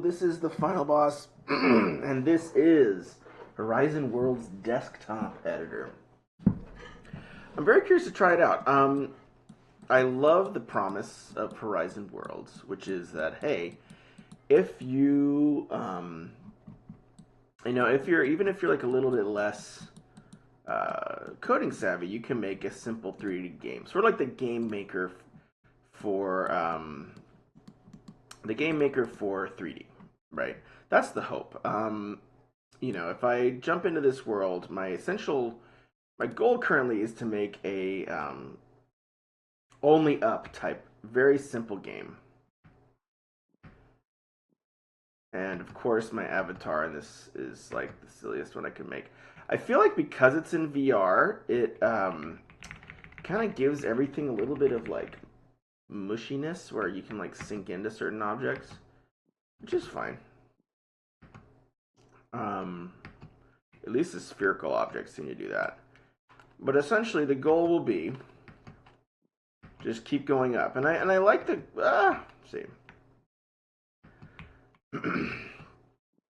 this is the final boss, and this is Horizon Worlds desktop editor. I'm very curious to try it out. I love the promise of Horizon Worlds, which is that hey, if you, if you're like a little bit less coding savvy, you can make a simple 3D game, sort of like the game maker for 3D, right? That's the hope. If I jump into this world, my goal currently is to make a only up type, very simple game. And of course, my avatar in this is like the silliest one I could make. I feel like because it's in VR, it kind of gives everything a little bit of like mushiness where you can like sink into certain objects, which is fine. At least the spherical objects seem to do that. But essentially, the goal will be just keep going up, and I like the see,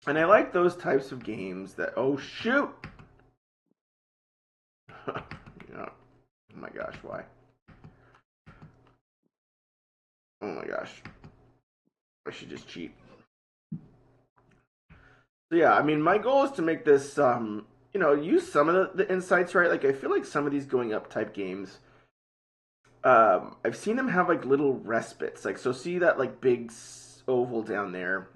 and I like those types of games that oh shoot, oh my gosh, why? Oh my gosh, I should just cheat. So yeah, I mean, my goal is to make this, use some of the insights, right? Like, I feel like some of these going up type games, I've seen them have like little respites. Like, so see that like big oval down there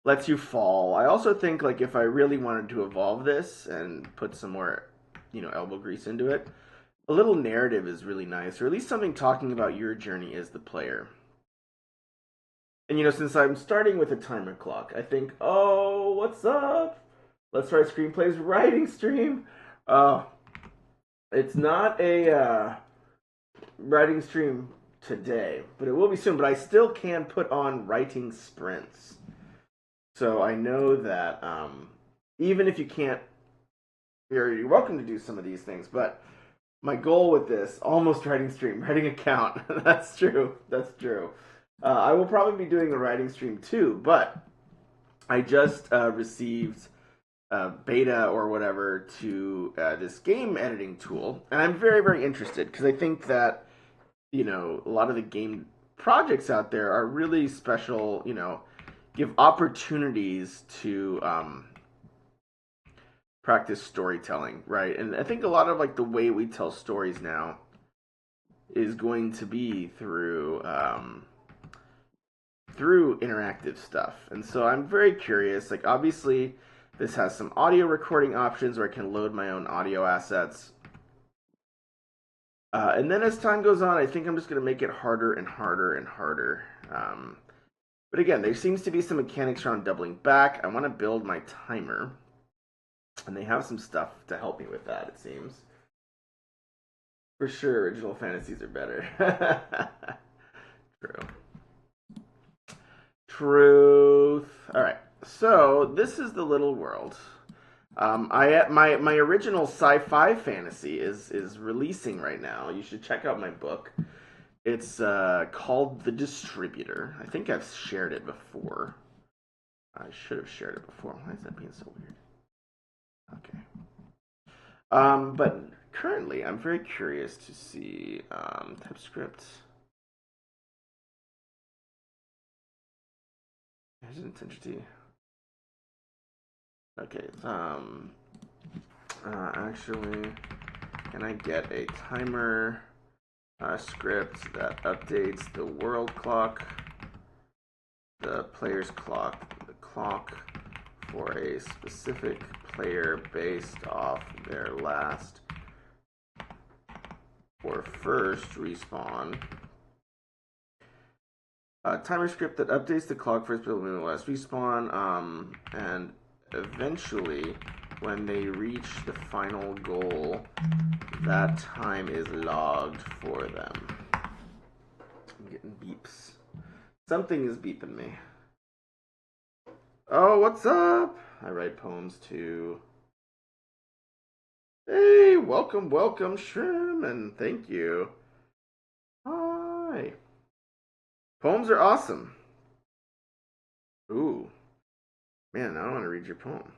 lets you fall. I also think like if I really wanted to evolve this and put some more, elbow grease into it, a little narrative is really nice, or at least something talking about your journey as the player. And since I'm starting with a timer clock, I think, oh, what's up? Let's Write Screenplays writing stream. It's not a writing stream today, but it will be soon. But I still can put on writing sprints. So I know that even if you can't, you're welcome to do some of these things. But my goal with this, almost writing stream, writing account, that's true. That's true. I will probably be doing a writing stream too, but I just received beta or whatever to this game editing tool, and I'm very, very interested because I think that a lot of the game projects out there are really special. Give opportunities to practice storytelling, right? And I think a lot of like the way we tell stories now is going to be through interactive stuff. And so I'm very curious. Like, obviously, this has some audio recording options where I can load my own audio assets. And then as time goes on, I think I'm just going to make it harder and harder and harder. But again, there seems to be some mechanics around doubling back. I want to build my timer. And they have some stuff to help me with that, it seems. For sure, original fantasies are better. True. Truth. All right. So this is the little world. My original sci-fi fantasy is releasing right now. You should check out my book. It's called The Distributor. I think I've shared it before. I should have shared it before. Why is that being so weird? Okay. But currently, I'm very curious to see TypeScript. Here's an entity. Okay. Actually, can I get a timer script that updates the world clock, the player's clock, the clock for a specific player based off their last or first respawn. Timer script that updates the clock for the last respawn, and eventually, when they reach the final goal, that time is logged for them. I'm getting beeps. Something is beeping me. Oh, what's up? I write poems too. Hey, welcome, Sherman. Thank you. Hi. Poems are awesome. Ooh, man, I don't want to read your poem.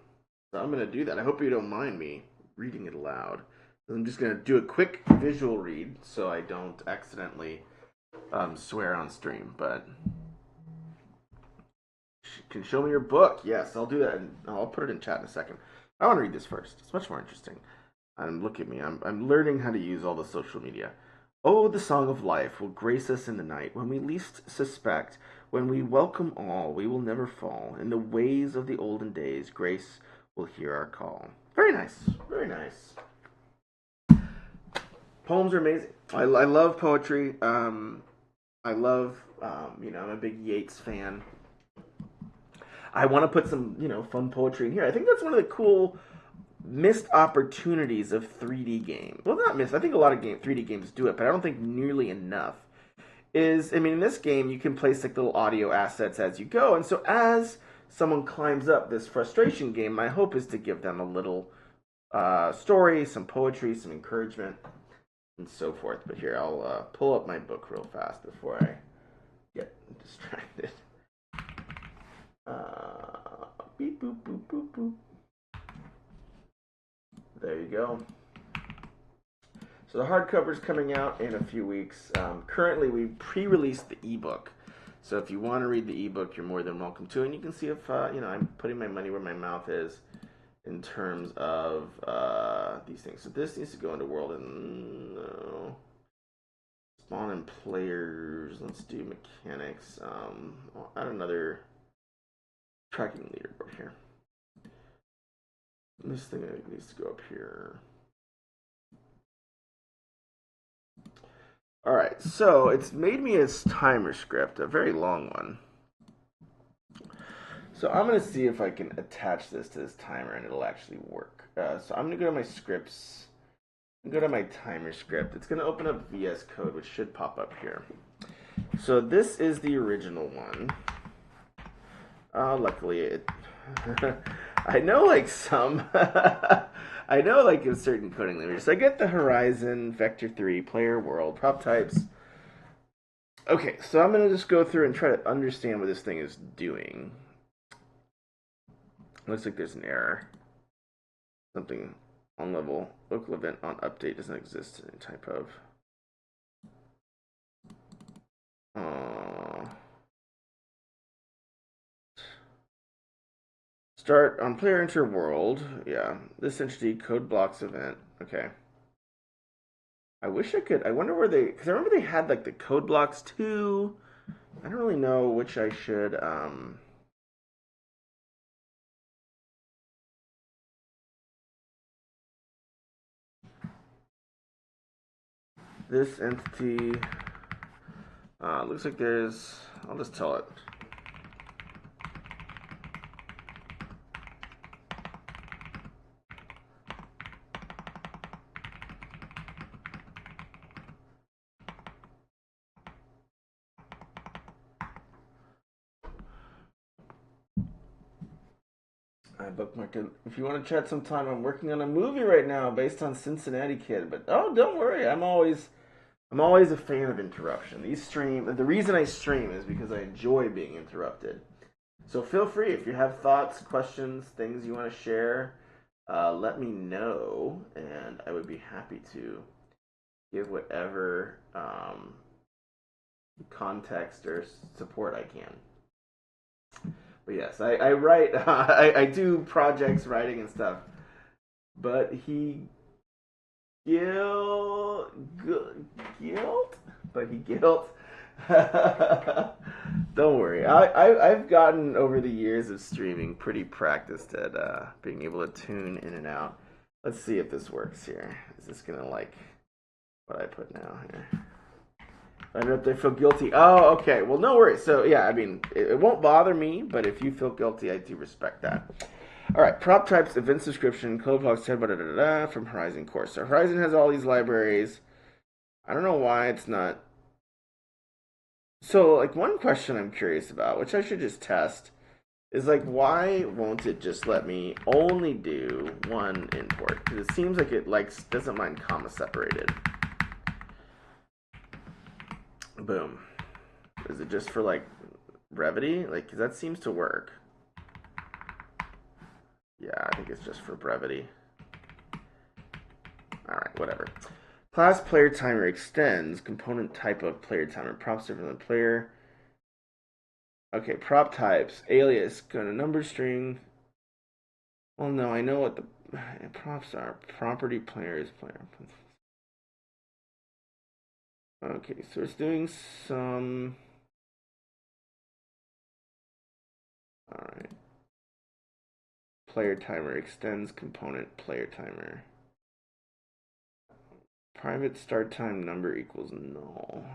So I'm going to do that. I hope you don't mind me reading it aloud. I'm just going to do a quick visual read so I don't accidentally swear on stream. But you can show me your book. Yes, I'll do that. And I'll put it in chat in a second. I want to read this first. It's much more interesting. Look at me. I'm learning how to use all the social media. Oh, the song of life will grace us in the night when we least suspect. When we welcome all, we will never fall. In the ways of the olden days, grace will hear our call. Very nice. Very nice. Poems are amazing. I love poetry. I love, I'm a big Yeats fan. I want to put some, fun poetry in here. I think that's one of the cool missed opportunities of 3D games. Well, not missed. I think a lot of 3D games do it, but I don't think nearly enough. In this game, you can place like little audio assets as you go, and so as someone climbs up this frustration game, my hope is to give them a little story, some poetry, some encouragement, and so forth. But here, I'll pull up my book real fast before I get distracted. Beep, boop, boop, boop, boop. There you go. So the hardcover is coming out in a few weeks. Currently, we pre-released the ebook. So if you want to read the ebook, you're more than welcome to. And you can see if, I'm putting my money where my mouth is in terms of these things. So this needs to go into world and spawn and players. Let's do mechanics. I'll add another tracking leaderboard here. This thing needs to go up here. Alright, so it's made me a timer script, a very long one. So I'm going to see if I can attach this to this timer and it'll actually work. So I'm going to go to my scripts, and go to my timer script. It's going to open up VS Code, which should pop up here. So this is the original one. Luckily, it... I know like some... I know like in certain coding languages. I get the Horizon, Vector 3, player world, prop types. Okay, so I'm going to just go through and try to understand what this thing is doing. Looks like there's an error. Something on level. Local event on update doesn't exist. Any type of. Start on player enter world. Yeah, this entity code blocks event. Okay. I wish I could. I wonder where they. Because I remember they had like the code blocks too. I don't really know which I should. This entity looks like there's. I'll just tell it. I bookmarked it. If you want to chat sometime, I'm working on a movie right now based on Cincinnati Kid. But don't worry, I'm always a fan of interruption. The reason I stream is because I enjoy being interrupted. So feel free if you have thoughts, questions, things you want to share. Let me know, and I would be happy to give whatever context or support I can. But yes, I write. I do projects, writing and stuff. But he guilt. But he guilt. Don't worry. I've gotten over the years of streaming pretty practiced at being able to tune in and out. Let's see if this works here. Is this gonna like what I put now here? I don't know if they feel guilty. Oh, okay. Well, no worries. So, yeah, it won't bother me, but if you feel guilty, I do respect that. All right, prop types, event subscription, code blocks, from Horizon Core. So Horizon has all these libraries. I don't know why it's not. So, like, one question I'm curious about, which I should just test, is like, why won't it just let me only do one import? Because it seems like it doesn't mind comma separated. Boom. Is it just for like brevity? Like, 'cause that seems to work. Yeah, I think it's just for brevity. Alright, whatever. Class player timer extends. Component type of player timer. Props different than player. Okay, prop types. Alias. Go to number string. Well, no, I know what the props are. Property player is player. Okay, so it's doing some. Alright. Player timer extends component player timer. Private start time number equals null.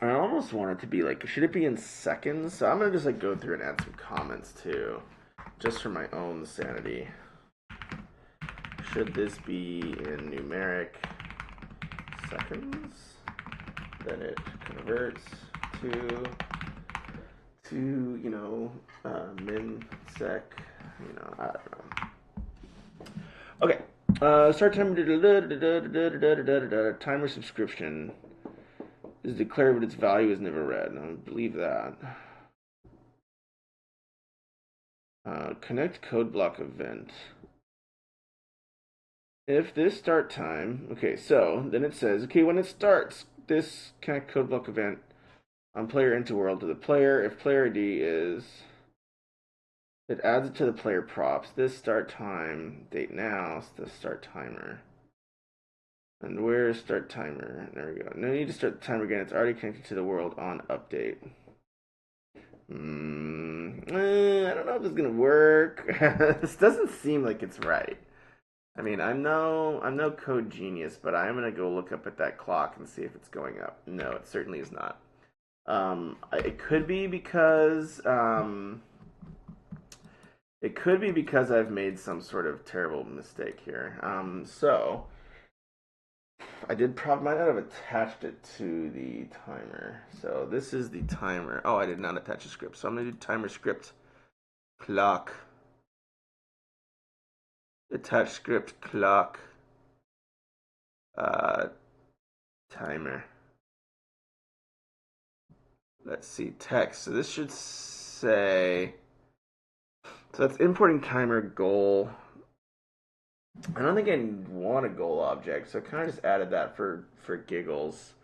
I almost want it to be like, should it be in seconds? So I'm gonna just like go through and add some comments too, just for my own sanity. Should this be in numeric seconds? Then it converts to min sec. I don't know. Okay. Start timer. Timer subscription is declared, but its value is never read. I don't believe that. Connect code block event. If this start time, okay, so then it says, okay, when it starts, this connect code block event on player into world to the player. If player ID is, it adds it to the player props. This start time, date now, so the start timer. And where's start timer? There we go. No need to start the timer again. It's already connected to the world on update. I don't know if it's gonna work. This doesn't seem like it's right. I mean, I'm no code genius, but I'm gonna go look up at that clock and see if it's going up. No, it certainly is not. It could be because I've made some sort of terrible mistake here. So I might not have attached it to the timer. So this is the timer. Oh, I did not attach a script. So I'm gonna do timer script clock. Attach script clock timer. Let's see, text. So this should say, so that's importing timer goal. I don't think I want a goal object, so I kind of just added that for giggles.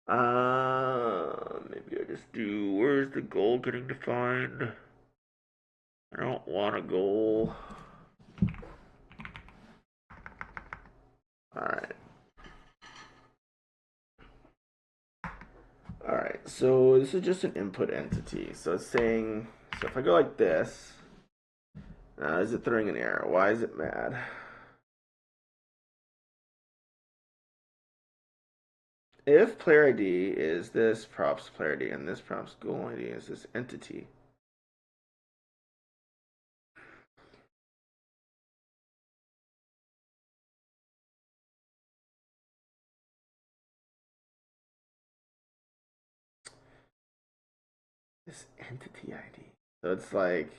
Maybe I just do, where's the goal getting defined? I don't want a goal. Alright. Alright, so this is just an input entity. So it's saying, so if I go like this, is it throwing an error? Why is it mad? If player ID is this props player ID and this props goal ID is this entity. This entity ID. So it's like,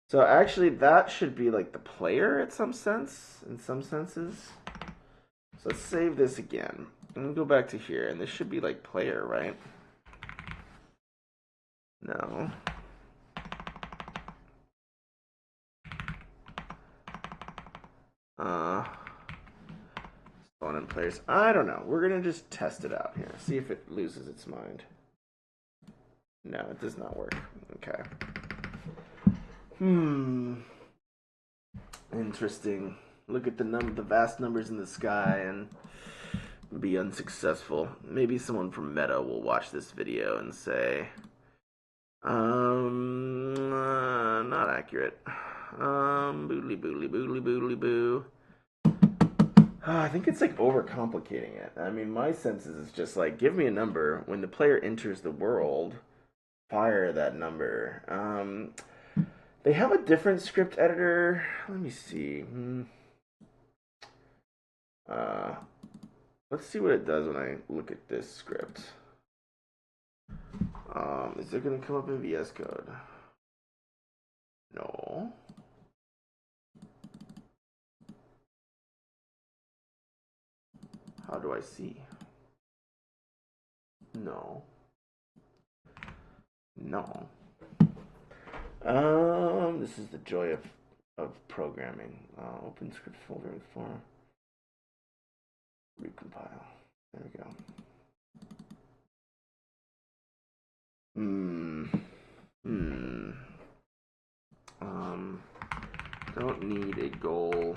so actually that should be like the player in some senses. So let's save this again. And go back to here, and this should be like player, right? No. Spawn in players. I don't know. We're gonna just test it out here. See if it loses its mind. No, it does not work. Okay. Interesting. Look at the vast numbers in the sky and be unsuccessful. Maybe someone from Meta will watch this video and say, not accurate. Boodly boodly boodly boodly boo. I think it's like overcomplicating it. I mean, my sense is it's just like, give me a number. When the player enters the world, fire that number. They have a different script editor. Let me see. Let's see what it does when I look at this script. Is it going to come up in VS Code? No. How do I see? No. This is the joy of programming. Open script folder for recompile. There we go. Don't need a goal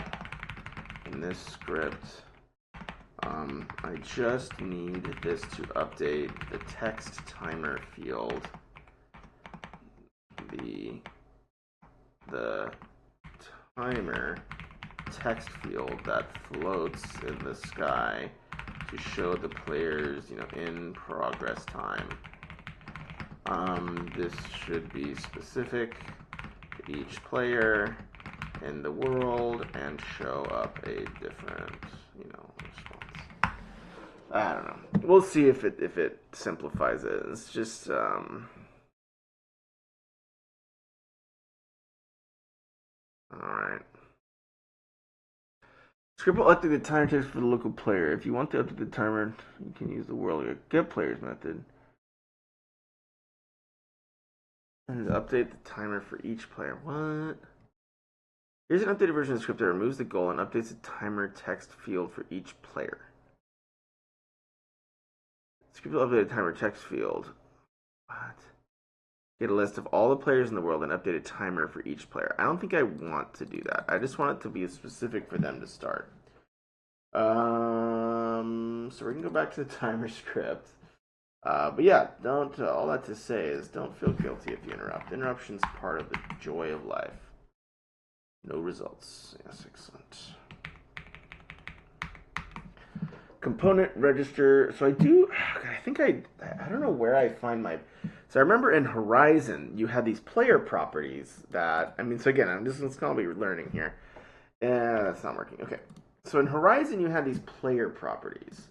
in this script. I just need this to update the text timer field. The timer text field that floats in the sky to show the players, in progress time. This should be specific to each player in the world and show up a different, response. I don't know. We'll see if it simplifies it. It's just Alright. Script will update the timer text for the local player. If you want to update the timer, you can use the world get players method. And update the timer for each player. What? Here's an updated version of the script that removes the goal and updates the timer text field for each player. Script will update the timer text field. What? Get a list of all the players in the world and update a timer for each player. I don't think I want to do that. I just want it to be specific for them to start. So we can go back to the timer script. But yeah, don't. All that to say is, don't feel guilty if you interrupt. Interruption's part of the joy of life. No results. Yes, excellent. Component register. So I do. I think I don't know where I find my. So I remember in Horizon you had these player properties that. So again, it's gonna be learning here. That's not working. Okay. So in Horizon you had these player properties.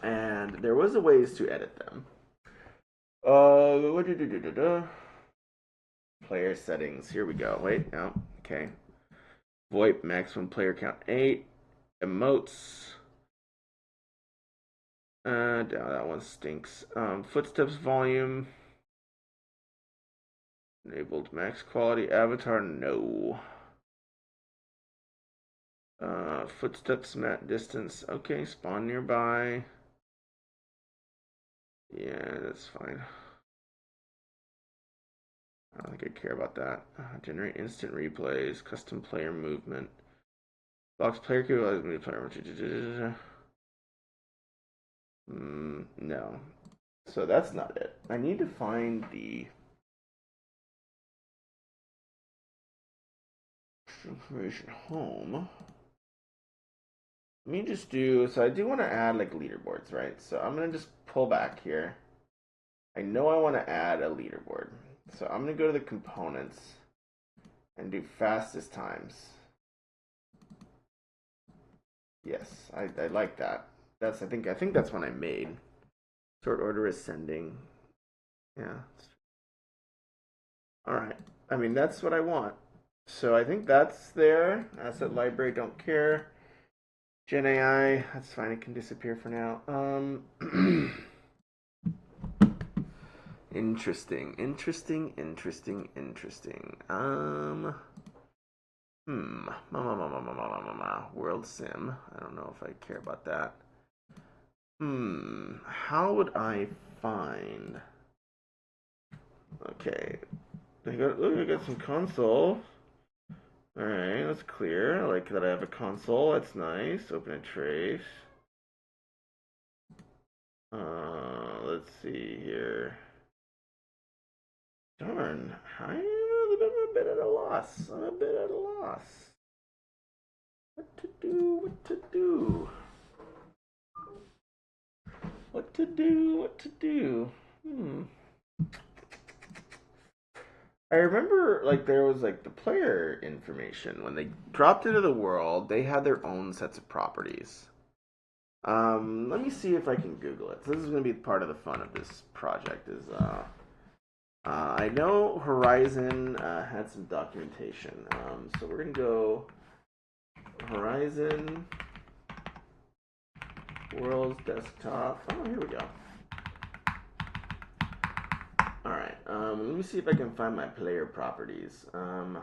And there was a ways to edit them. Player settings. Here we go. Wait, no. Okay. VoIP maximum player count 8. Emotes. That one stinks. Footsteps volume. Enabled max quality. Avatar, no. Footsteps mat distance. Okay, spawn nearby. Yeah, that's fine. I don't think I care about that. Generate instant replays. Custom player movement. Blocks player capabilities. Player. No. So that's not it. I need to find the information home. Let me just do, so I do want to add like leaderboards, right? So I'm going to just pull back here. I know I want to add a leaderboard. So I'm going to go to the components and do fastest times. Yes, I like that. I think that's one I made. Sort order ascending. Yeah. All right. That's what I want. So I think that's there. Asset library, don't care. Gen AI, that's fine. It can disappear for now. Interesting. World sim. I don't know if I care about that. How would I find? Okay. I got some console. Alright, that's clear. I like that I have a console. That's nice. Open a trace. Let's see here. Darn. I'm a bit at a loss. What to do? I remember, there was, the player information. When they dropped into the world, they had their own sets of properties. Let me see if I can Google it. So this is going to be part of the fun of this project, is, I know Horizon had some documentation. So we're going to go Horizon World's desktop. Oh, here we go. Alright, let me see if I can find my player properties. Learn.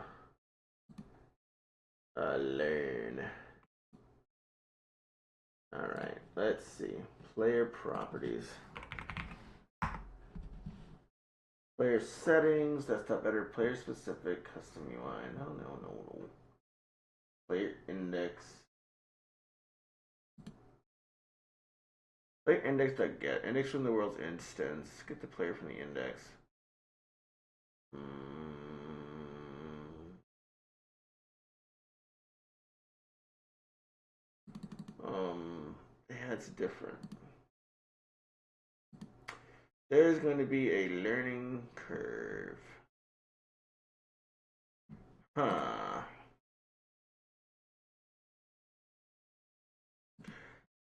Alright, let's see. Player properties. Player settings, desktop editor, player specific, custom UI. No. Player index. Player index dot get. Index from the world's instance. Get the player from the index. Yeah, it's different. There's going to be a learning curve. Huh.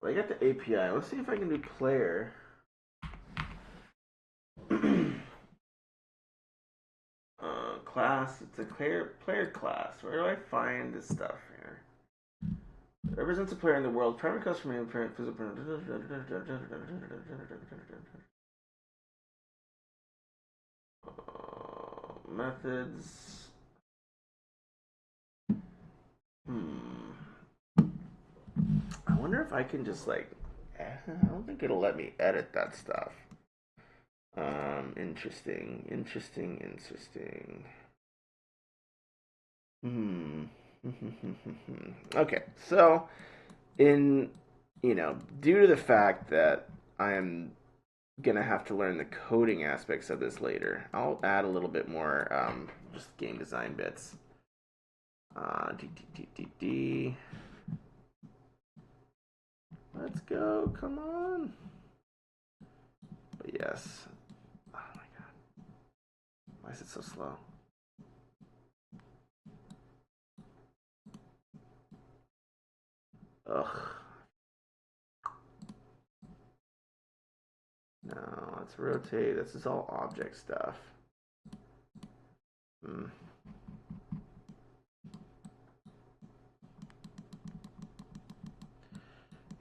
Well, I got the API. Let's see if I can do player. Class. It's a player class. Where do I find this stuff here? It represents a player in the world. Primary customer name, parent, physical. Methods. I wonder if I can just like. I don't think it'll let me edit that stuff. Interesting. Okay, so due to the fact that I am gonna have to learn the coding aspects of this later, I'll add a little bit more just game design bits. Let's go, come on. But yes. Oh my god. Why is it so slow? Ugh. No, let's rotate. This is all object stuff.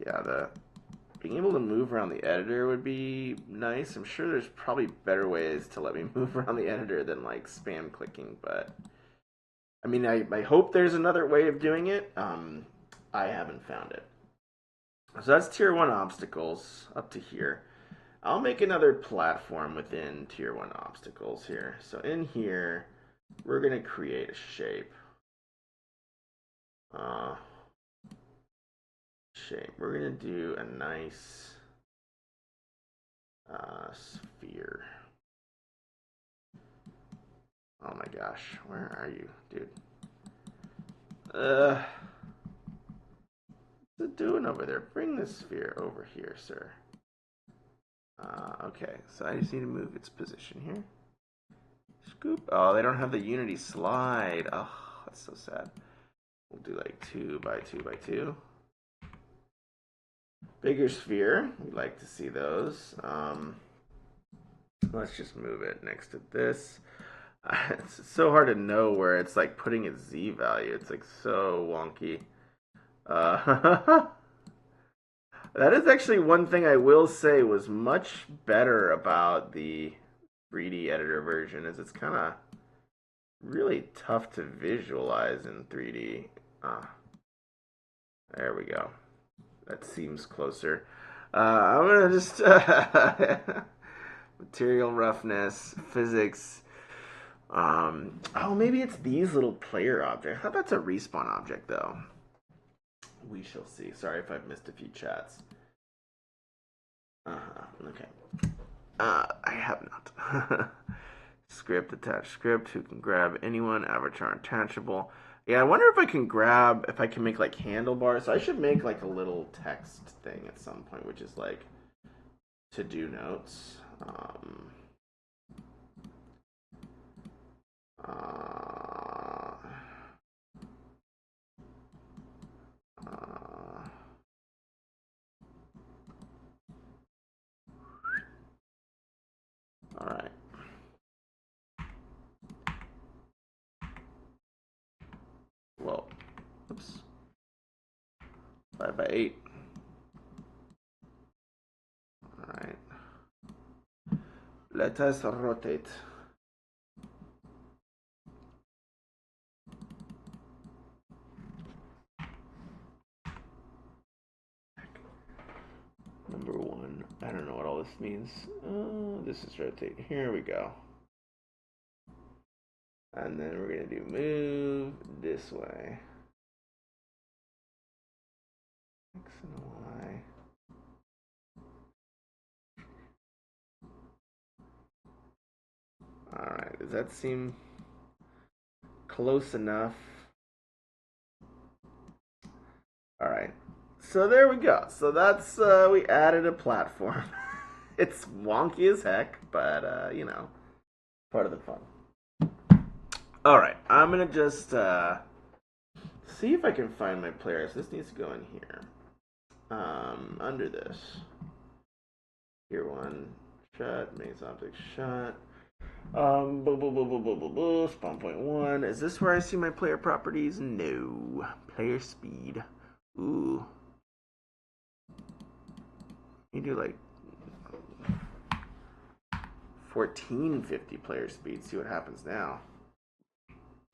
Yeah, being able to move around the editor would be nice. I'm sure there's probably better ways to let me move around the editor than like spam clicking, but I mean, I hope there's another way of doing it. I haven't found it. So that's tier 1 obstacles up to here. I'll make another platform within tier 1 obstacles here. So in here, we're going to create a shape. We're going to do a nice sphere. Oh my gosh, where are you, dude? What's it doing over there? Bring the sphere over here, sir. Okay, so I just need to move its position here. Scoop. Oh, they don't have the Unity slide. Oh, that's so sad. We'll do like 2 by 2 by 2. Bigger sphere. We like to see those. Let's just move it next to this. It's so hard to know where it's like putting its Z value. It's like so wonky. That is actually one thing I will say was much better about the 3D editor version is it's kind of really tough to visualize in 3D. There we go. That seems closer. I'm gonna just material roughness, physics. Oh, maybe it's these little player objects. How about it's a respawn object though? We shall see. Sorry if I've missed a few chats. Okay. I have not. Script, attach script. Who can grab anyone? Avatar attachable. Yeah, I wonder if I can make like handlebars. So I should make like a little text thing at some point, which is like to-do notes. All right. Well, oops. 5 by 8. Let us rotate. Number one. I don't know what all this means. This is rotate. Here we go. And then we're going to do move this way. X and Y. Alright, does that seem close enough? Alright, so there we go. So that's, we added a platform. It's wonky as heck, but, you know, part of the fun. Alright, I'm gonna just, see if I can find my players. This needs to go in here. Under this. Here one. Shut. Maze object shut. Spawn point one. Is this where I see my player properties? No. Player speed. Ooh. You do like 1450 player speed. See what happens now.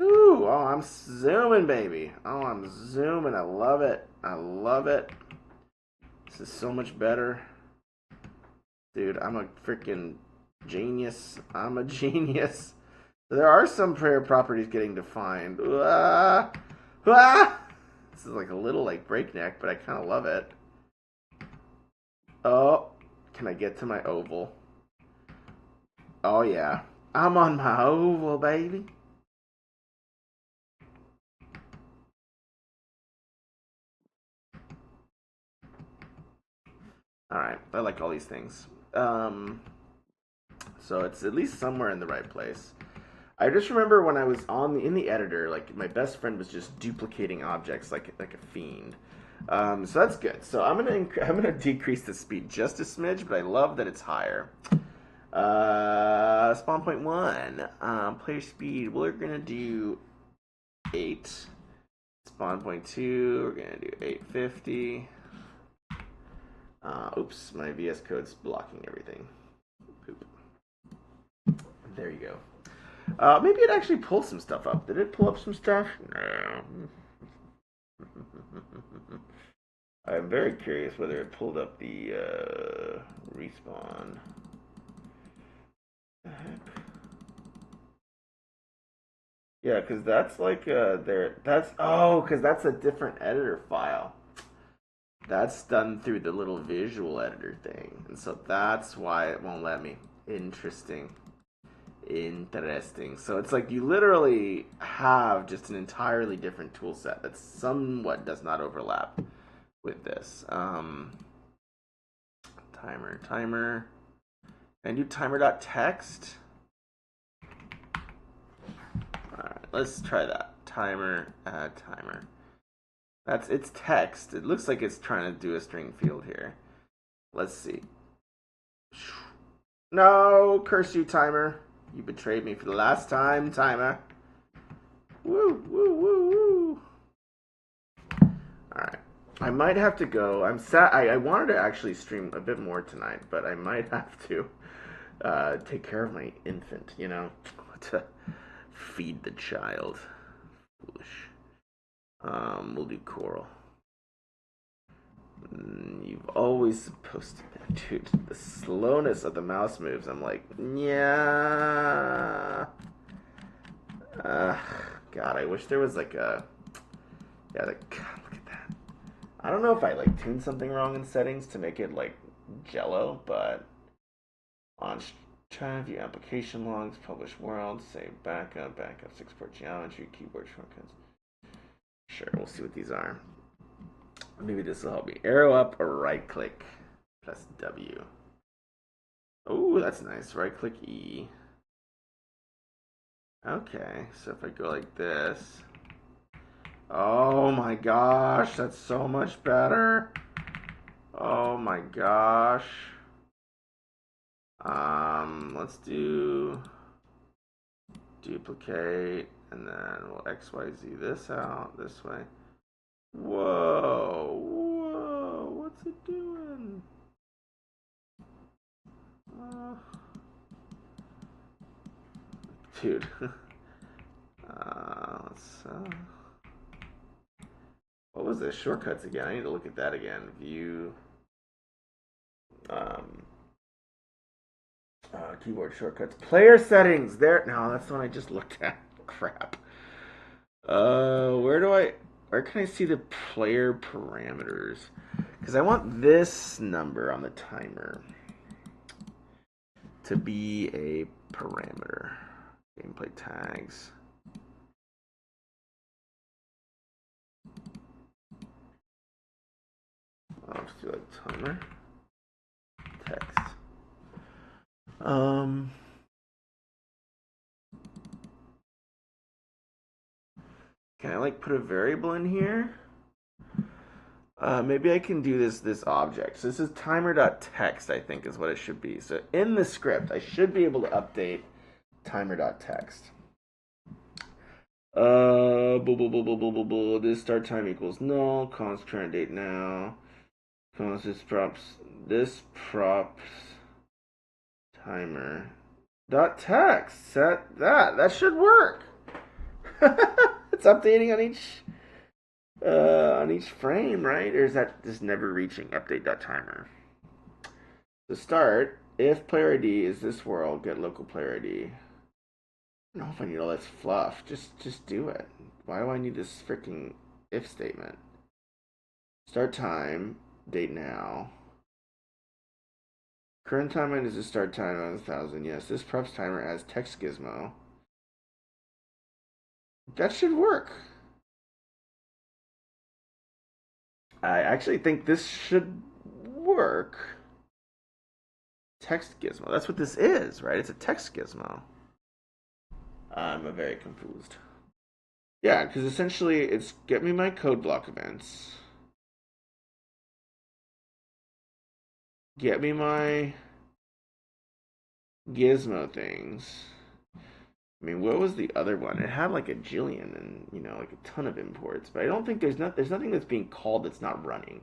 Ooh, oh, I'm zooming, baby. Oh, I'm zooming. I love it. I love it. This is so much better. Dude, I'm a freaking genius. I'm a genius. There are some player properties getting defined. Ah, ah. This is like a little like breakneck, but I kind of love it. Oh, can I get to my oval? Oh, yeah. I'm on my oval, baby. Alright, I like all these things. So it's at least somewhere in the right place. I just remember when I was in the editor, like my best friend was just duplicating objects like a fiend. So that's good. So I'm gonna decrease the speed just a smidge, but I love that it's higher. Spawn point one. Player speed. We're gonna do 8. Spawn point two. We're gonna do 850. Oops, my VS Code's blocking everything. Poop. There you go. Maybe it actually pulled some stuff up. Did it pull up some stuff? No. I'm very curious whether it pulled up the respawn. The heck? Yeah, because that's like because that's a different editor file. That's done through the little visual editor thing, and so that's why it won't let me. Interesting. Interesting. So it's like you literally have just an entirely different tool set that somewhat does not overlap with this. Timer. Can I do timer.text? Alright, let's try that. Timer, add timer. It's text. It looks like it's trying to do a string field here. Let's see. No, curse you, timer. You betrayed me for the last time, timer. Woo, woo, woo, woo. Alright. I might have to go. I'm sad. I wanted to actually stream a bit more tonight, but I might have to take care of my infant, you know, to feed the child. Foolish. We'll do coral. You've always supposed to be, dude. The slowness of the mouse moves. I'm like, yeah. God, I wish there was like a. Yeah, God, look at that. I don't know if I like tuned something wrong in settings to make it like Jello, but on try view application logs, publish world, save backup, export geometry, keyboard shortcuts. Sure, we'll see what these are. Maybe this will help me. Arrow up or right click plus W. Oh, that's nice. Right click E. Okay, so if I go like this. Oh my gosh, that's so much better. Oh my gosh. Let's do duplicate, and then we'll XYZ this out this way. Whoa, what's it doing? Dude. What was the shortcuts again? I need to look at that again. View. Um, Keyboard shortcuts. Player settings. There. No, that's the one I just looked at. Crap. Where can I see the player parameters? Because I want this number on the timer to be a parameter. Gameplay tags. I'll just do like timer text. Can I like put a variable in here? Maybe I can do this object. So this is timer.text, I think is what it should be. So in the script, I should be able to update timer.text. This start time equals null. Const current date now. Const this props timer dot text. Set that. That should work. It's updating on each frame, right? Or is that just never reaching update.timer? To start, if player ID is this world, get local player ID. I don't know if I need all this fluff. Just do it. Why do I need this freaking if statement? Start time, date now. Current timeline is the start time on 1000. Yes, this props timer as text gizmo. That should work. I actually think this should work. Text gizmo. That's what this is, right? It's a text gizmo. I'm very confused. Yeah, because essentially it's get me my code block events. Get me my gizmo things. I mean, what was the other one? It had like a jillion and like a ton of imports, but I don't think there's nothing that's being called that's not running.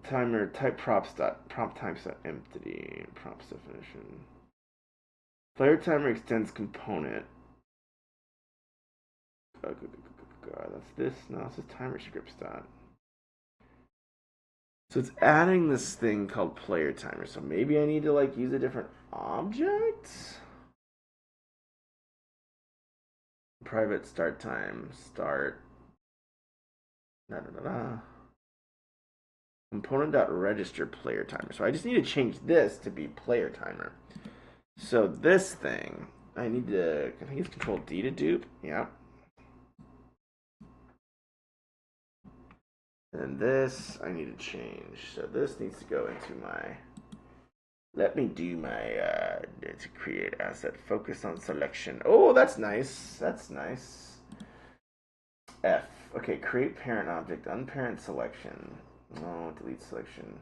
Timer type props dot prompt times dot empty props definition. Player timer extends component. That's this. No, this is timer script dot. So it's adding this thing called player timer. So maybe I need to like use a different object. Private start time. Start. Component.register player timer. So I just need to change this to be player timer. So this thing, I think it's control D to dupe. Yep. And this I need to change. So this needs to go into my. Let me do my to create asset. Focus on selection. Oh, that's nice. That's nice. F. Okay, create parent object. Unparent selection. Oh, delete selection.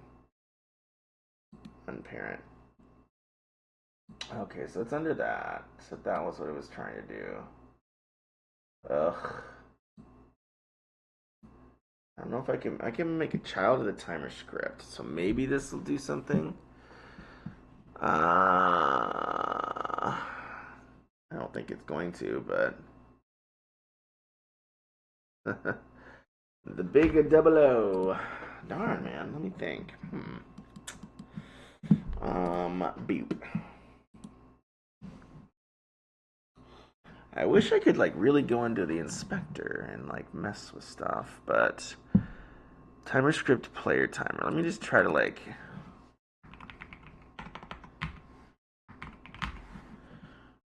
Unparent. Okay, so it's under that. So that was what it was trying to do. Ugh. I don't know if I can make a child of the timer script. So maybe this will do something. I don't think it's going to, but the big double O. Darn, man. Let me think. Beep. I wish I could like really go into the inspector and like mess with stuff, but timer script player timer. Let me just try to like.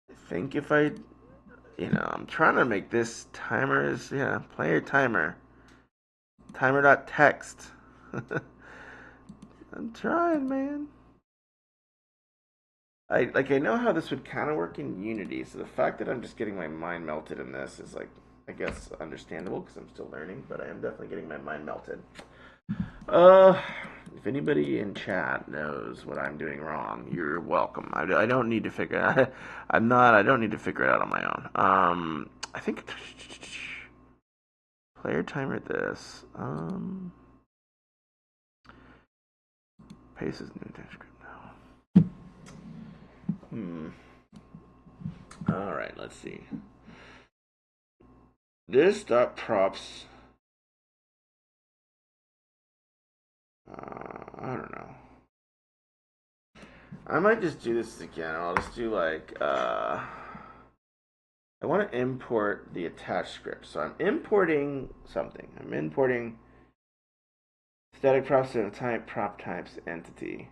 I think if I, I'm trying to make this timers, player timer. Timer.text. I'm trying, man. I know how this would kind of work in Unity, so the fact that I'm just getting my mind melted in this is like, I guess, understandable because I'm still learning, but I am definitely getting my mind melted. If anybody in chat knows what I'm doing wrong, you're welcome. I don't need to figure. I don't need to figure it out on my own. I think player timer this. Paste is new transcript now. All right, let's see. This dot props. I don't know. I might just do this again. I'll just do like I want to import the attached script. So I'm importing something. I'm importing static props and type prop types entity.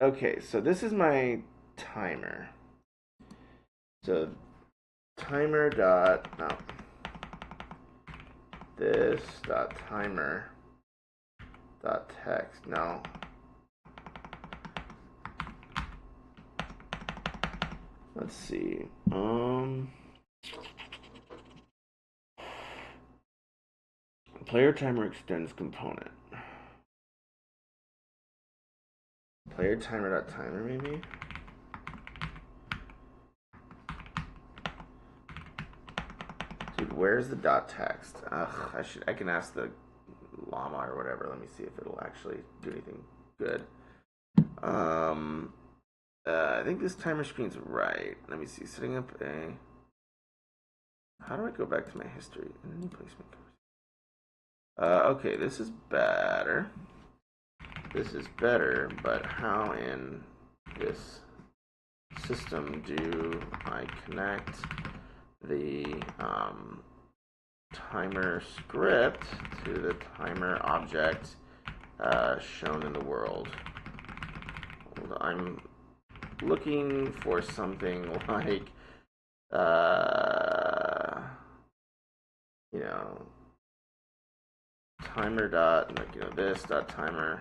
Okay, so this is my timer. So timer dot no this dot timer dot text. No. Let's see. Player timer extends component. Player timer dot timer maybe. Dude, where's the dot text? Ugh, I can ask the llama or whatever. Let me see if it'll actually do anything good. I think this timer screen's right. Let me see. Setting up a. How do I go back to my history? Any placement. Okay, this is better. This is better, but how in this system do I connect the timer script to the timer object shown in the world? I'm looking for something like, you know, timer dot, like, you know, this dot timer,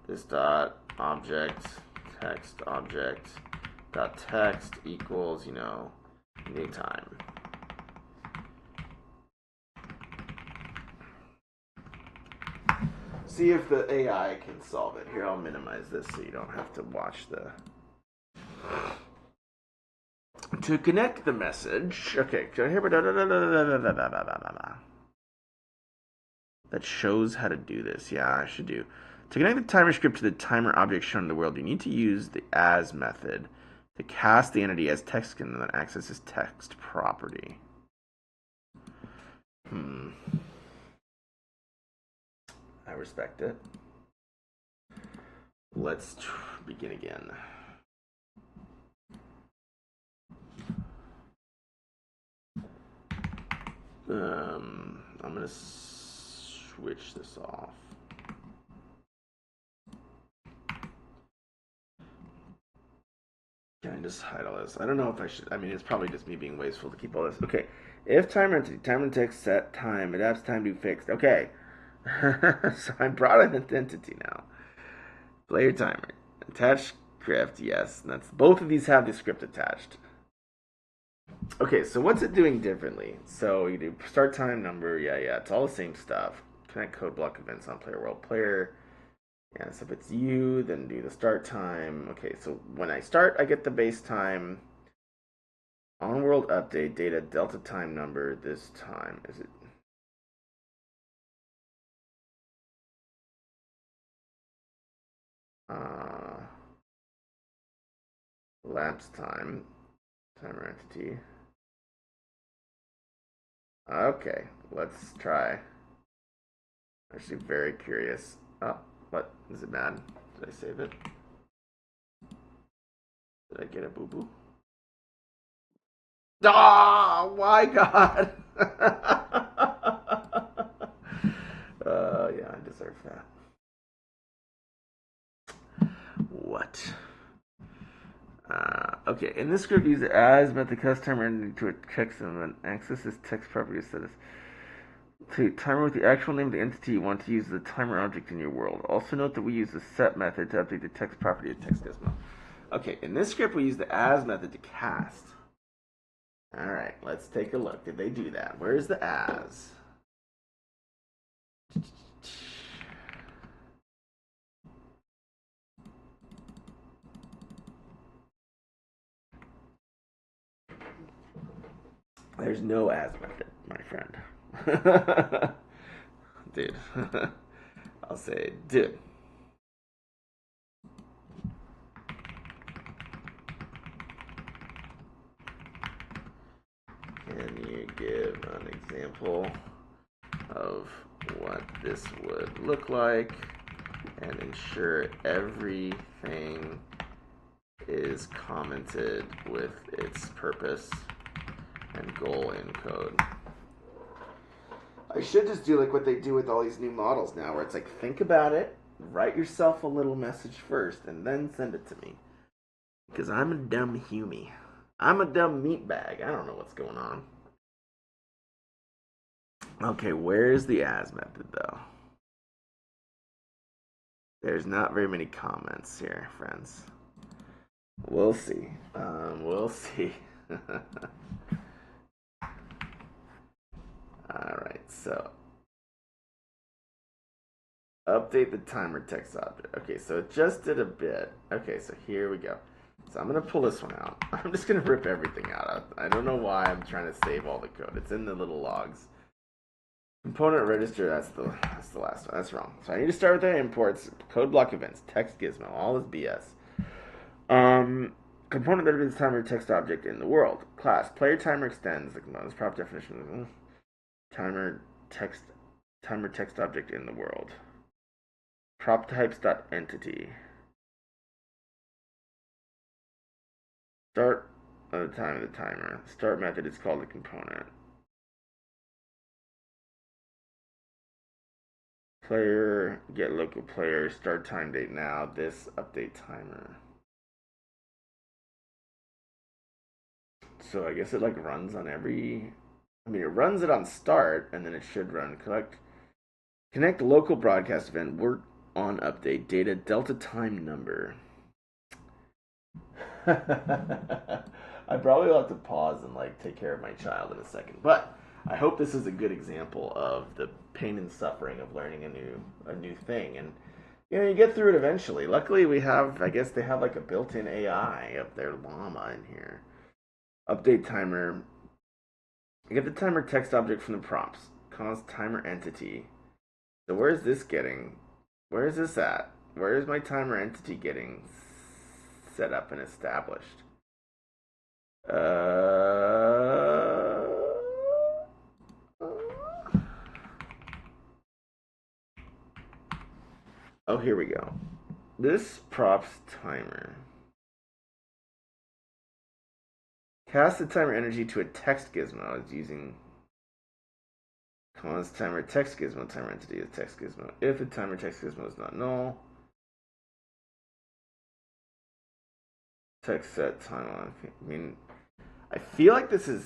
this dot object, text object dot text equals, you know, new time. See if the AI can solve it. Here, I'll minimize this so you don't have to watch the. To connect the message, okay, that shows how to do this. Yeah, I should do. To connect the timer script to the timer object shown in the world, you need to use the as method to cast the entity as text and then access this text property. I respect it. Let's begin again. I'm gonna switch this off. Can I just hide all this? I don't know if I should. I mean, it's probably just me being wasteful to keep all this. Okay. If timer entity, timer text set time, adapts time to be fixed. Okay. So I brought in an entity now. Player timer. Attached script, yes. That's both of these have the script attached. Okay, so what's it doing differently? So you do start time number, yeah, it's all the same stuff. Connect code block events on player world player. Yeah, so if it's you, then do the start time. Okay, so when I start, I get the base time. On world update data delta time number this time. Is it? Lapse time. Timer entity. Okay, let's try. Actually, very curious. Oh, what? Is it bad? Did I save it? Did I get a boo boo? Oh, my God! Yeah, I deserve that. What? Okay, in this script, use the as method customer entity to check some and access this text property status. To timer with the actual name of the entity you want to use the timer object in your world. Also note that we use the set method to update the text property of text gizmo. Okay, in this script, we use the as method to cast. All right, let's take a look. Did they do that? Where's the as? There's no as method, my friend. Dude. I'll say, dude. example of what this would look like and ensure everything is commented with its purpose and goal in code. I should just do like what they do with all these new models now, where it's like, think about it, write yourself a little message first, and then send it to me. Because I'm a dumb humie. I'm a dumb meatbag. I don't know what's going on. Okay, where's the as method, though? There's not very many comments here, friends. We'll see. We'll see. Alright, so update the timer text object. Okay, so it just did a bit. Okay, so here we go. So I'm going to pull this one out. I'm just going to rip everything out. I don't know why I'm trying to save all the code. It's in the little logs. Component register, that's the last one. That's wrong. So I need to start with the imports, code block events, text gizmo, all this BS. Component that is timer text object in the world. Class, player timer extends the component's prop definition. Timer text object in the world. Prop types.entity. Start at the time of the timer. Start method is called the component. Player, get local player, start time date now, this update timer. So I guess it like runs on every, I mean it runs it on start and then it should run connect local broadcast event, work on update, data, delta time number. I probably will have to pause and like take care of my child in a second, but I hope this is a good example of the pain and suffering of learning a new thing, and you get through it eventually. Luckily, we have, I guess they have like a built-in AI of their llama in here. Update timer. You get the timer text object from the prompts. Cause timer entity. So where is this getting? Where is this at? Where is my timer entity getting set up and established? Oh, here we go. This props timer. Cast the timer energy to a text gizmo is using cause timer text gizmo timer entity is text gizmo. If the timer text gizmo is not null, text set time on. I mean, I feel like this is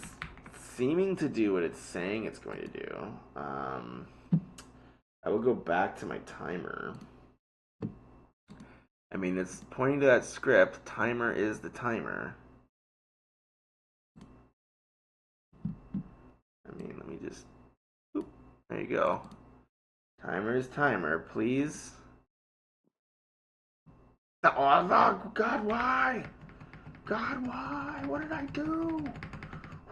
seeming to do what it's saying it's going to do. I will go back to my timer. I mean, it's pointing to that script. Timer is the timer. I mean, let me just... Oop, there you go. Timer is timer, please. Oh, God, why? God, why? What did I do?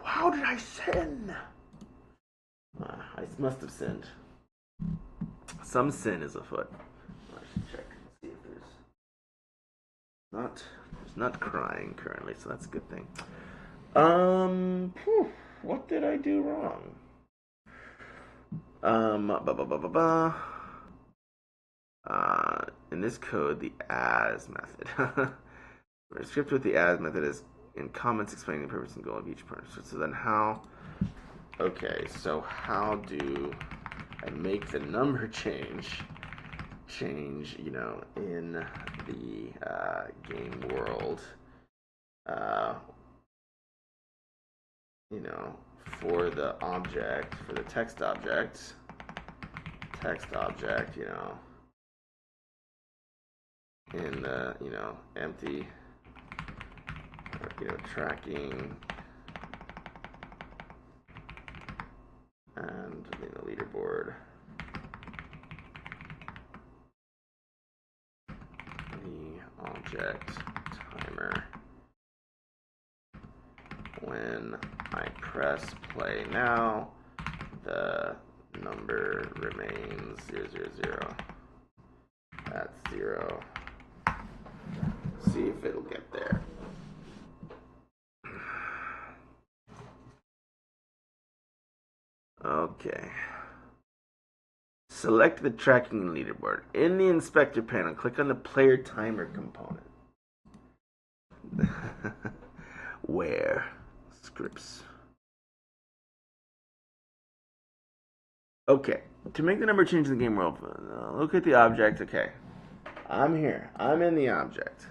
How did I sin? I must have sinned. Some sin is afoot. I should check and see if there's not crying currently, so that's a good thing. What did I do wrong? In this code, the as method. A script with the as method is in comments explaining the purpose and goal of each part. So then how? Okay, so how do I make the number change, in the game world, for the object, for the text object, in the, empty, tracking, and the leaderboard. The object timer. When I press play now, the number remains 000. That's 0. See if it'll get there. Okay. Select the tracking leaderboard. In the inspector panel, click on the player timer component. Where? Scripts. Okay. To make the number change in the game world, look at the object. Okay. I'm here. I'm in the object.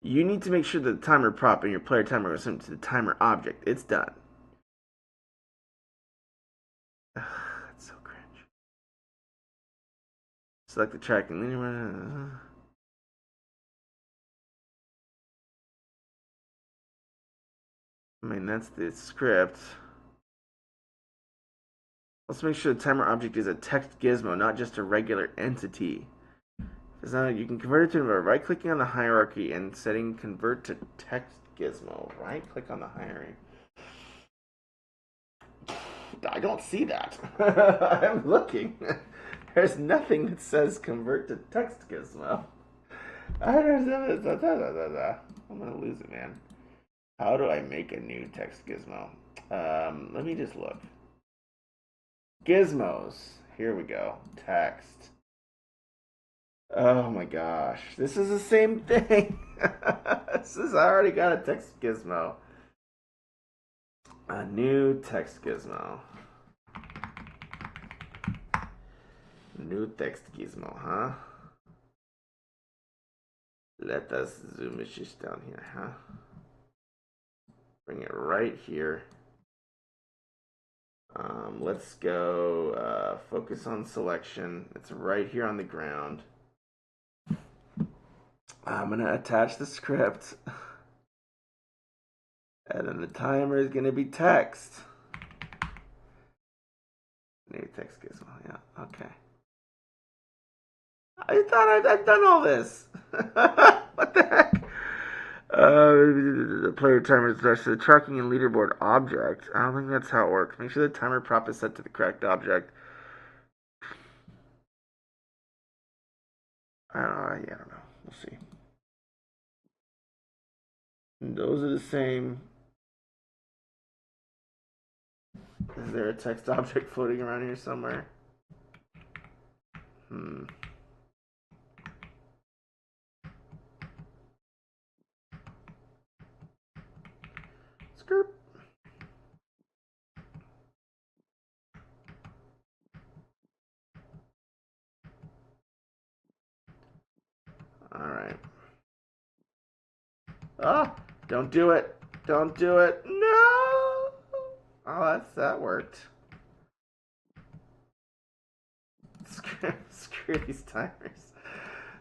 You need to make sure that the timer prop in your player timer is sent to the timer object. It's done. That's so cringe. Select the tracking leaderboard. I mean, that's the script. Let's make sure the timer object is a text gizmo, not just a regular entity. So you can convert it to by right-clicking on the hierarchy and setting convert to text gizmo. Right-click on the hierarchy. I don't see that. I'm looking. There's nothing that says convert to text gizmo. I'm gonna lose it, man. How do I make a new text gizmo? Let me just look. Gizmos. Here we go. Text. Oh my gosh. This is the same thing. I already got a text gizmo. A new text gizmo. New text gizmo, huh? Let us zoom it just down here, huh? Bring it right here. Let's go focus on selection. It's right here on the ground. I'm going to attach the script. And then the timer is going to be text. New text gizmo, yeah, okay. I thought I'd done all this. What the heck? The player timer is attached to the tracking and leaderboard object. I don't think that's how it works. Make sure the timer prop is set to the correct object. I don't know. We'll see. And those are the same. Is there a text object floating around here somewhere? Skirt. Alright. Ah! Don't do it! Don't do it! No! Oh, that worked. Screw these timers.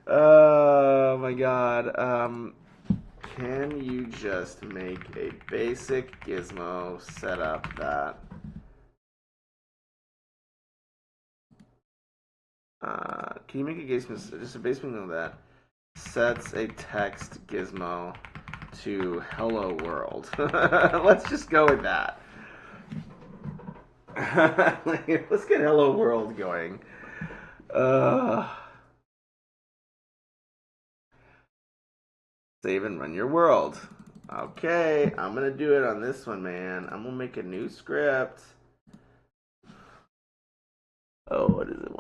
Oh my god. Can you just make a basic gizmo setup that can you make a gizmo, just a basic gizmo that sets a text gizmo to hello world? Let's just go with that. Let's get hello world going. Save and run your world. Okay, I'm gonna do it on this one, man. I'm gonna make a new script. Oh, what is it?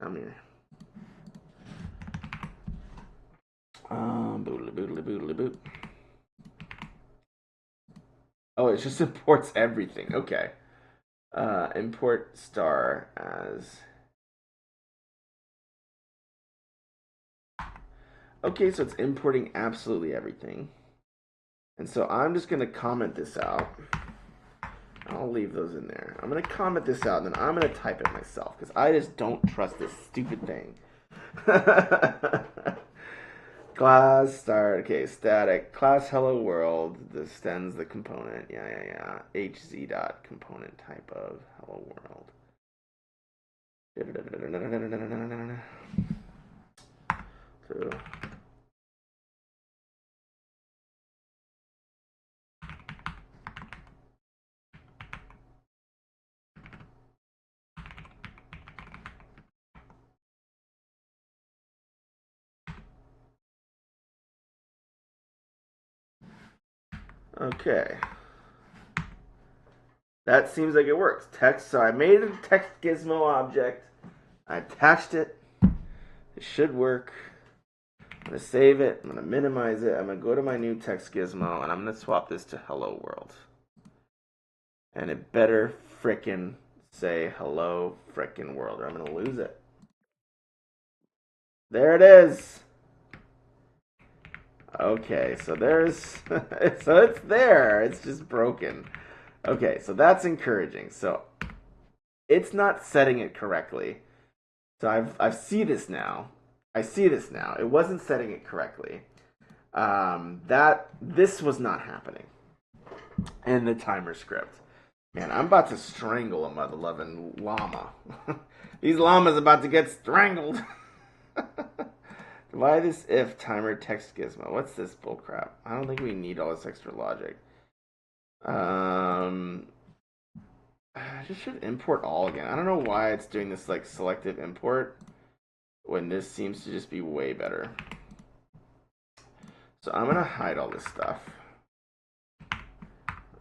Come here. Boodly boodly boodly boot. Oh, it just imports everything. Okay. Import star as. Okay, so it's importing absolutely everything. And so I'm just going to comment this out. I'll leave those in there. I'm going to comment this out, and then I'm going to type it myself, because I just don't trust this stupid thing. Class start. Okay, static. Class hello world. This extends the component. Yeah. HZ dot component type of hello world. So Okay. That seems like it works. Text. So I made a text gizmo object. I attached it. It should work. I'm going to save it. I'm going to minimize it. I'm going to go to my new text gizmo and I'm going to swap this to hello world. And it better frickin' say hello frickin' world or I'm going to lose it. There it is. Okay, so there's so it's there. It's just broken. Okay, so that's encouraging. So it's not setting it correctly. So I see this now. I see this now. It wasn't setting it correctly. This was not happening in the timer script. Man, I'm about to strangle a mother loving llama. These llamas about to get strangled. Why this if timer text gizmo? What's this bullcrap? I don't think we need all this extra logic. I just should import all again. I don't know why it's doing this like selective import when this seems to just be way better. So I'm gonna hide all this stuff.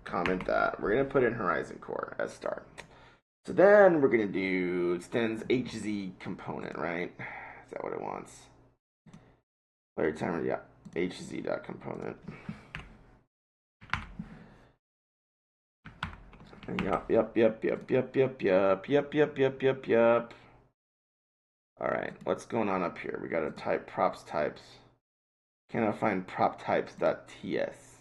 Comment that. We're gonna put in Horizon Core as start. So then we're gonna do extends HZ component, right? Is that what it wants? Player timer, yeah. HZ.component. Yep. Alright, what's going on up here? We gotta type props types. Can I find prop types.ts?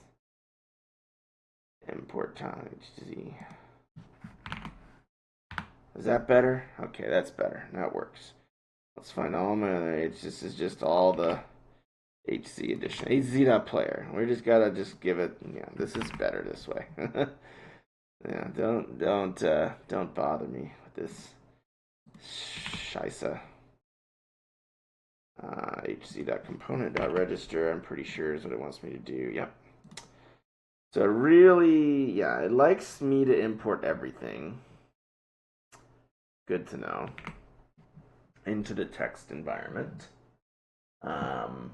Import time HZ. Is that better? Okay, that's better. That works. Let's find all my other This is just all the HZ edition. HZ.player. We just gotta just give it. Yeah, this is better this way. Yeah, don't bother me with this Shisa. HZ.component.register. I'm pretty sure is what it wants me to do. Yep. So really, yeah, it likes me to import everything. Good to know. Into the text environment. I'm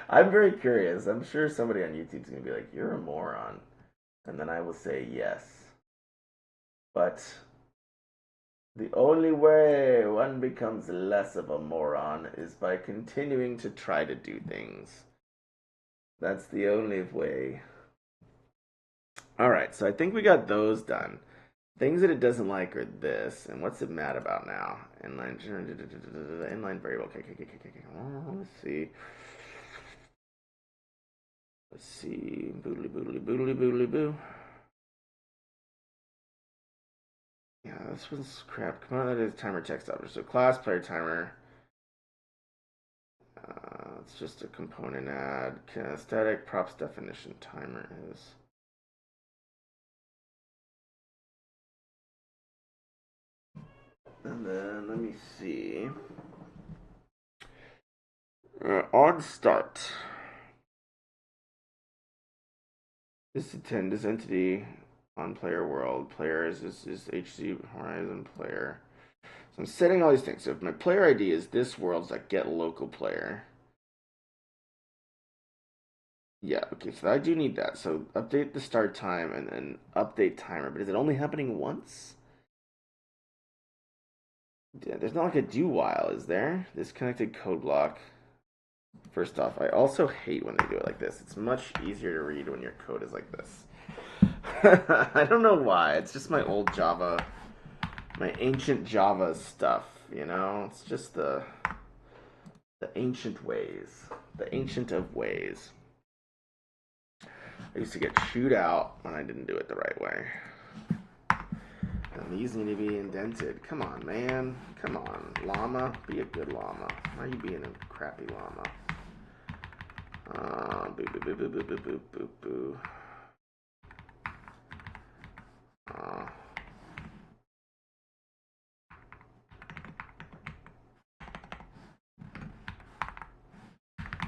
very curious. I'm sure somebody on YouTube's gonna be like, "You're a moron," and then I will say yes. But the only way one becomes less of a moron is by continuing to try to do things. That's the only way. Alright, so I think we got those done. Things that it doesn't like are this. And what's it mad about now? Inline variable. Okay. Let's see. Boodly boo. Yeah, this one's crap. Come on, that is timer text object. So class player timer. It's just a component add. Static props definition timer is. And then let me see. On start. This entity on player world. Player is HZ Horizon player. So I'm setting all these things. So if my player ID is this world's like get local player. Yeah, okay, so I do need that. So update the start time and then update timer. But is it only happening once? Yeah, there's not like a do while, is there? Disconnected code block. First off, I also hate when they do it like this. It's much easier to read when your code is like this. I don't know why. It's just my old Java, my ancient Java stuff, you know? It's just the ancient ways. The ancient of ways. I used to get chewed out when I didn't do it the right way. And these need to be indented. Come on, man. Come on. Llama. Be a good llama. Why are you being a crappy llama? Boo.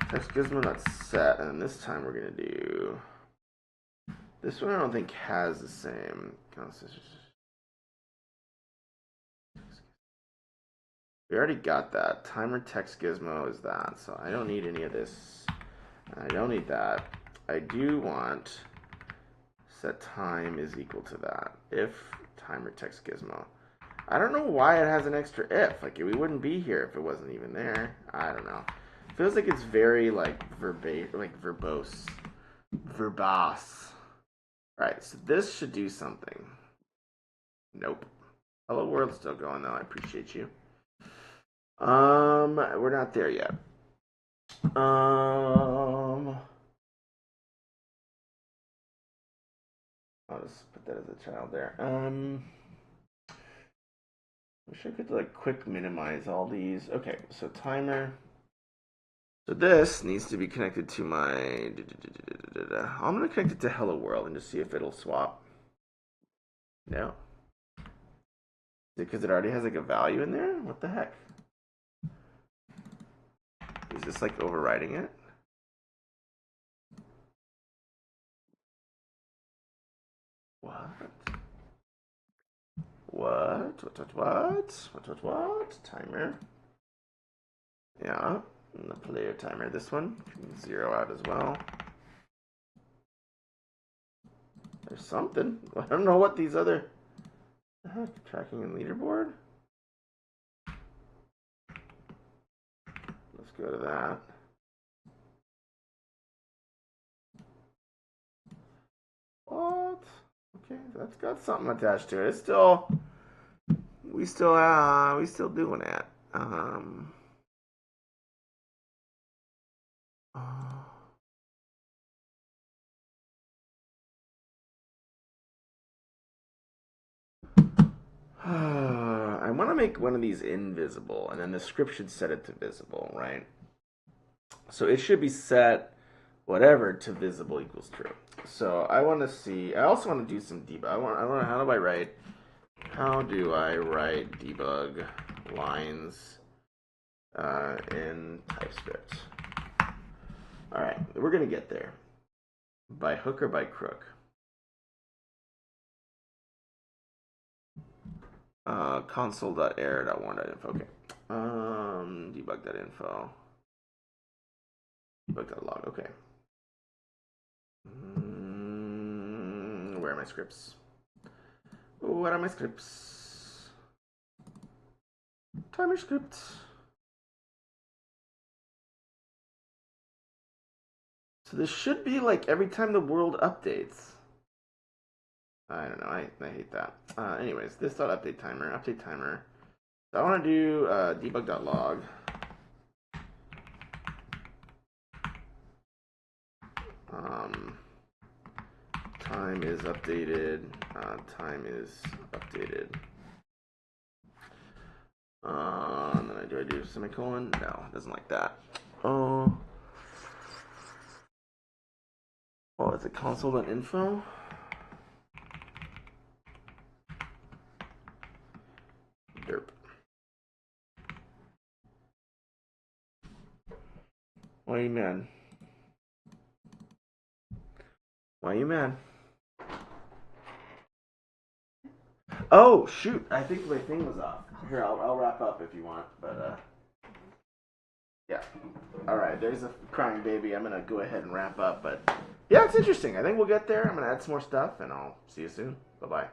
Text gizmo not set, and this time we're gonna do this one. I don't think has the same. We already got that. Timer text gizmo is that, so I don't need any of this. I don't need that. I do want set time is equal to that. If timer text gizmo. I don't know why it has an extra if. Like, we wouldn't be here if it wasn't even there. I don't know. Feels like it's very, like, verbose. Verbose. Alright, so this should do something. Nope. Hello world's still going though. I appreciate you. We're not there yet. I'll just put that as a child there. Wish I could like quick minimize all these. Okay, so timer. So this needs to be connected to my. I'm gonna connect it to Hello World and just see if it'll swap. No. Because it already has like a value in there? What the heck? Is this like overriding it? What? What? Timer. Yeah. And the player timer. This one can zero out as well. There's something. I don't know what these other. Tracking and leaderboard. Let's go to that. What? Okay, that's got something attached to it. It's still, we still doing that. I want to make one of these invisible, and then the script should set it to visible, right? So it should be set whatever to visible equals true. So I want to see. I also want to do some debug. I want. How do I write? How do I write debug lines in TypeScript? All right, we're gonna get there. By hook or by crook? Console.error.warn.info. Okay. Debug.info. Debug.log. Okay. Where are my scripts? What are my scripts? Timer scripts. So this should be like every time the world updates. I don't know. I hate that. Anyways, this update timer. So I want to do debug.log. Time is updated. And then do I do semicolon? No, it doesn't like that. Oh, it's a console.info. Derp. Why are you mad? Why are you mad? Oh, shoot. I think my thing was off. Here, I'll wrap up if you want. But, yeah. All right, there's a crying baby. I'm going to go ahead and wrap up. But, yeah, it's interesting. I think we'll get there. I'm going to add some more stuff, and I'll see you soon. Bye-bye.